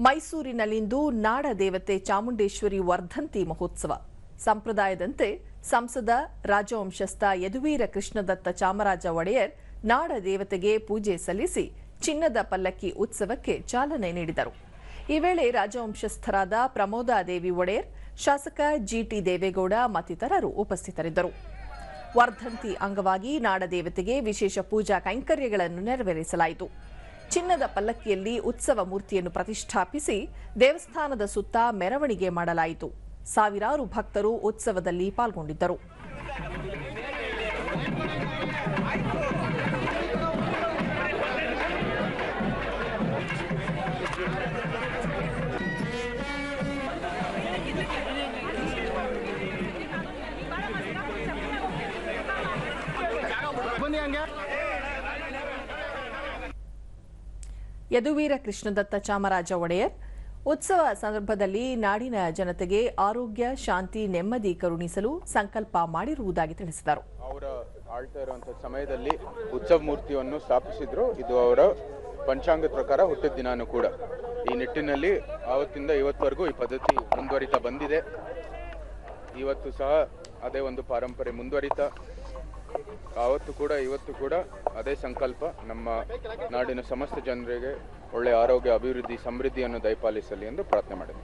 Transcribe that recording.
ಮೈಸೂರಿನಲ್ಲಿಂದು ನಾಡ ದೇವತೆ ಚಾಮುಂಡೇಶ್ವರಿ ವರ್ಧಂತಿ ಮಹೋತ್ಸವ ಸಂಪ್ರದಾಯದಂತೆ ಸಂಸದ ರಾಜವಂಶಸ್ಥ ಯದುವೀರ ಕೃಷ್ಣದತ್ತ ಚಾಮರಾಜ ಒಡೆಯರ್ ನಾಡ ದೇವತೆಗೆ ಪೂಜೆ ಸಲ್ಲಿಸಿ ಚಿನ್ನದ ಪಲ್ಲಕ್ಕಿ ಉತ್ಸವಕ್ಕೆ ಚಾಲನೆ ನೀಡಿದರು. ಈ ವೇಳೆ ರಾಜವಂಶಸ್ಥರಾದ ಪ್ರಮೋದಾದೇವಿ ಒಡೆಯರ್, ಶಾಸಕ ಜಿಟಿ ದೇವೇಗೌಡ ಮತ್ತಿತರರು ಉಪಸ್ಥಿತರಿದ್ದರು. ವರ್ಧಂತಿ ಅಂಗವಾಗಿ ನಾಡದೇವತೆಗೆ ವಿಶೇಷ ಪೂಜಾ ಕೈಂಕರ್ಯಗಳನ್ನು ನೆರವೇರಿಸಲಾಯಿತು. ಚಿನ್ನದ ಪಲ್ಲಕ್ಕಿಯಲ್ಲಿ ಉತ್ಸವ ಮೂರ್ತಿಯನ್ನು ಪ್ರತಿಷ್ಠಾಪಿಸಿ ದೇವಸ್ಥಾನದ ಸುತ್ತ ಮೆರವಣಿಗೆ ಮಾಡಲಾಯಿತು. ಸಾವಿರಾರು ಭಕ್ತರು ಉತ್ಸವದಲ್ಲಿ ಪಾಲ್ಗೊಂಡಿದ್ದರು. ಯದುವೀರ ಕೃಷ್ಣದತ್ತ ಚಾಮರಾಜ ಒಡೆಯರ್ ಉತ್ಸವ ಸಂದರ್ಭದಲ್ಲಿ ನಾಡಿನ ಜನತೆಗೆ ಆರೋಗ್ಯ, ಶಾಂತಿ, ನೆಮ್ಮದಿ ಕರುಣಿಸಲು ಸಂಕಲ್ಪ ಮಾಡಿರುವುದಾಗಿ ತಿಳಿಸಿದರು. ಅವರ ಆಳ್ತಾ ಇರುವಂತಹ ಸಮಯದಲ್ಲಿ ಉತ್ಸವ ಮೂರ್ತಿಯನ್ನು ಸ್ಥಾಪಿಸಿದ್ರು. ಇದು ಅವರ ಪಂಚಾಂಗದ ಪ್ರಕಾರ ಹುಟ್ಟಿದ ದಿನಾನೂ ಕೂಡ. ಈ ನಿಟ್ಟಿನಲ್ಲಿ ಆವತ್ತಿಂದ ಇವತ್ತವರೆಗೂ ಈ ಪದ್ಧತಿ ಮುಂದುವರಿತಾ ಬಂದಿದೆ. ಇವತ್ತು ಸಹ ಅದೇ ಒಂದು ಪಾರಂಪರೆ ಮುಂದುವರಿತಾ ಆವತ್ತು ಕೂಡ ಇವತ್ತು ಕೂಡ ಅದೇ ಸಂಕಲ್ಪ ನಮ್ಮ ನಾಡಿನ ಸಮಸ್ತ ಜನರಿಗೆ ಒಳ್ಳೆಯ ಆರೋಗ್ಯ, ಅಭಿವೃದ್ಧಿ, ಸಮೃದ್ಧಿಯನ್ನು ದಯಪಾಲಿಸಲಿ ಎಂದು ಪ್ರಾರ್ಥನೆ ಮಾಡಿದೆ.